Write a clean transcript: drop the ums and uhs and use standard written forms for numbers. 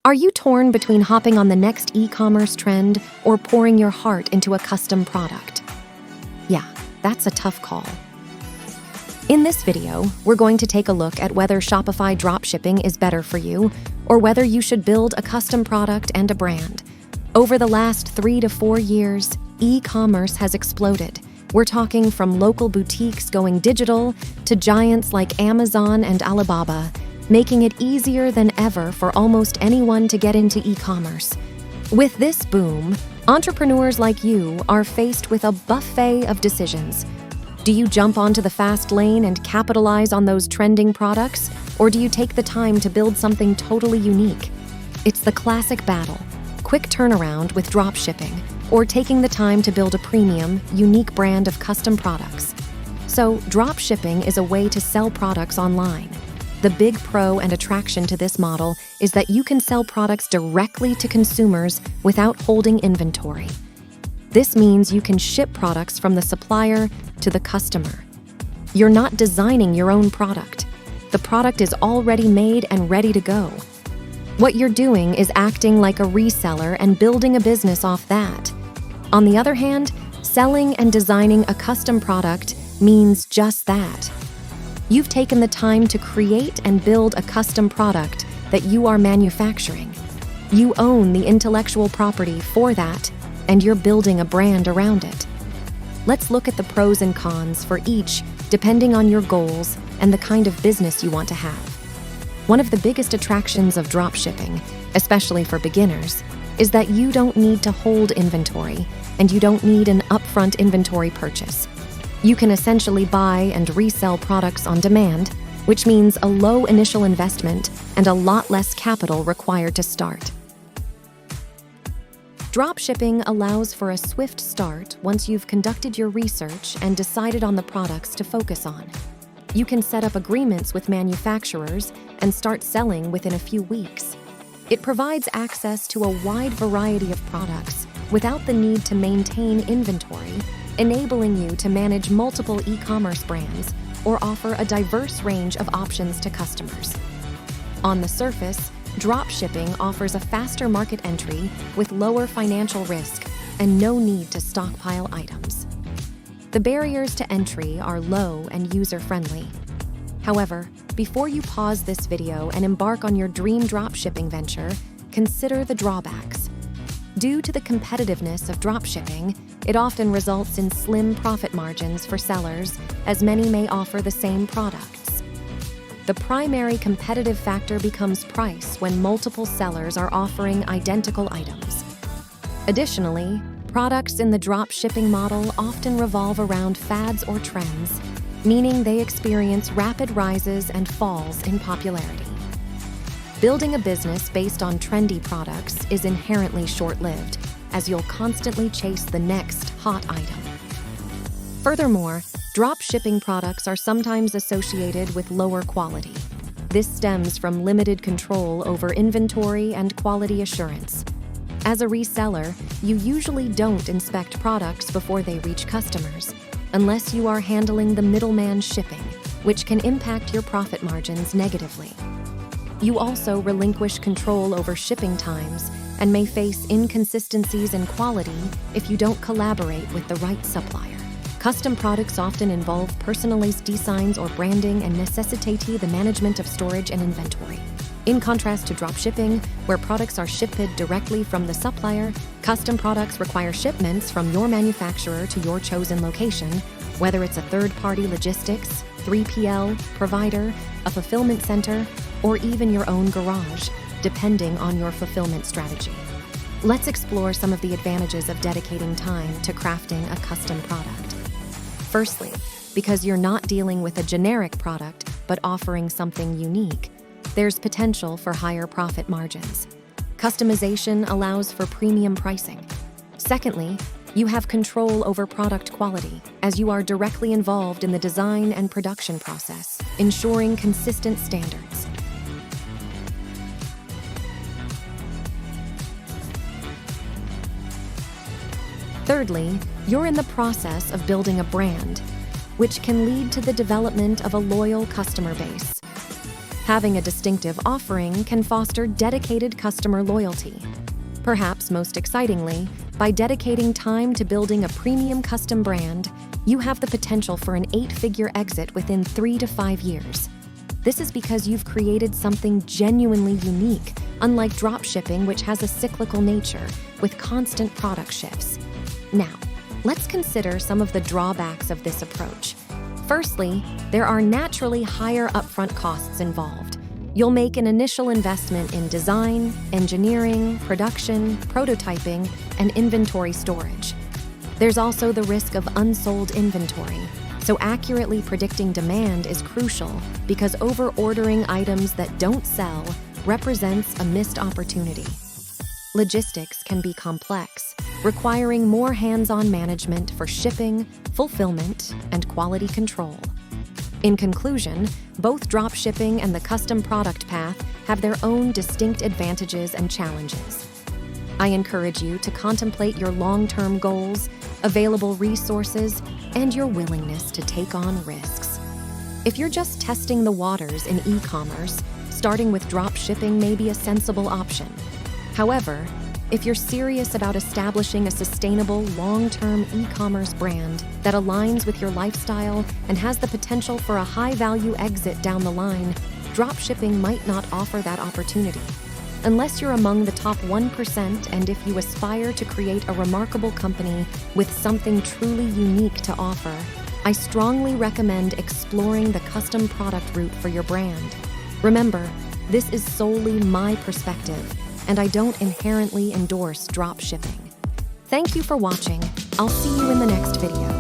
Are you torn between hopping on the next e-commerce trend or pouring your heart into a custom product? Yeah, that's a tough call. In this video, we're going to take a look at whether Shopify dropshipping is better for you or whether you should build a custom product and a brand. Over the last 3 to 4 years, e-commerce has exploded. We're talking from local boutiques going digital to giants like Amazon and Alibaba, making it easier than ever for almost anyone to get into e-commerce. With this boom, entrepreneurs like you are faced with a buffet of decisions. Do you jump onto the fast lane and capitalize on those trending products, or do you take the time to build something totally unique? It's the classic battle: quick turnaround with dropshipping, or taking the time to build a premium, unique brand of custom products. So, dropshipping is a way to sell products online. The big pro and attraction to this model is that you can sell products directly to consumers without holding inventory. This means you can ship products from the supplier to the customer. You're not designing your own product. The product is already made and ready to go. What you're doing is acting like a reseller and building a business off that. On the other hand, selling and designing a custom product means just that. You've taken the time to create and build a custom product that you are manufacturing. You own the intellectual property for that, and you're building a brand around it. Let's look at the pros and cons for each, depending on your goals and the kind of business you want to have. One of the biggest attractions of dropshipping, especially for beginners, is that you don't need to hold inventory, and you don't need an upfront inventory purchase. You can essentially buy and resell products on demand, which means a low initial investment and a lot less capital required to start. Dropshipping allows for a swift start once you've conducted your research and decided on the products to focus on. You can set up agreements with manufacturers and start selling within a few weeks. It provides access to a wide variety of products without the need to maintain inventory, enabling you to manage multiple e-commerce brands or offer a diverse range of options to customers. On the surface, dropshipping offers a faster market entry with lower financial risk and no need to stockpile items. The barriers to entry are low and user-friendly. However, before you pause this video and embark on your dream dropshipping venture, consider the drawbacks. Due to the competitiveness of dropshipping, it often results in slim profit margins for sellers, as many may offer the same products. The primary competitive factor becomes price when multiple sellers are offering identical items. Additionally, products in the dropshipping model often revolve around fads or trends, meaning they experience rapid rises and falls in popularity. Building a business based on trendy products is inherently short-lived, as you'll constantly chase the next hot item. Furthermore, drop-shipping products are sometimes associated with lower quality. This stems from limited control over inventory and quality assurance. As a reseller, you usually don't inspect products before they reach customers, unless you are handling the middleman shipping, which can impact your profit margins negatively. You also relinquish control over shipping times and may face inconsistencies in quality if you don't collaborate with the right supplier. Custom products often involve personalized designs or branding and necessitate the management of storage and inventory. In contrast to dropshipping, where products are shipped directly from the supplier, custom products require shipments from your manufacturer to your chosen location, whether it's a third-party logistics, 3PL, provider, a fulfillment center, or even your own garage, depending on your fulfillment strategy. Let's explore some of the advantages of dedicating time to crafting a custom product. Firstly, because you're not dealing with a generic product, but offering something unique, there's potential for higher profit margins. Customization allows for premium pricing. Secondly, you have control over product quality, as you are directly involved in the design and production process, ensuring consistent standards. Thirdly, you're in the process of building a brand, which can lead to the development of a loyal customer base. Having a distinctive offering can foster dedicated customer loyalty. Perhaps most excitingly, by dedicating time to building a premium custom brand, you have the potential for an 8-figure exit within 3 to 5 years. This is because you've created something genuinely unique, unlike dropshipping, which has a cyclical nature with constant product shifts. Now, let's consider some of the drawbacks of this approach. Firstly, there are naturally higher upfront costs involved. You'll make an initial investment in design, engineering, production, prototyping, and inventory storage. There's also the risk of unsold inventory, so accurately predicting demand is crucial because over-ordering items that don't sell represents a missed opportunity. Logistics can be complex, requiring more hands-on management for shipping, fulfillment, and quality control. In conclusion, both dropshipping and the custom product path have their own distinct advantages and challenges. I encourage you to contemplate your long-term goals, available resources, and your willingness to take on risks. If you're just testing the waters in e-commerce, starting with dropshipping may be a sensible option. However, if you're serious about establishing a sustainable, long-term e-commerce brand that aligns with your lifestyle and has the potential for a high-value exit down the line, dropshipping might not offer that opportunity. Unless you're among the top 1% and if you aspire to create a remarkable company with something truly unique to offer, I strongly recommend exploring the custom product route for your brand. Remember, this is solely my perspective, and I don't inherently endorse drop shipping. Thank you for watching. I'll see you in the next video.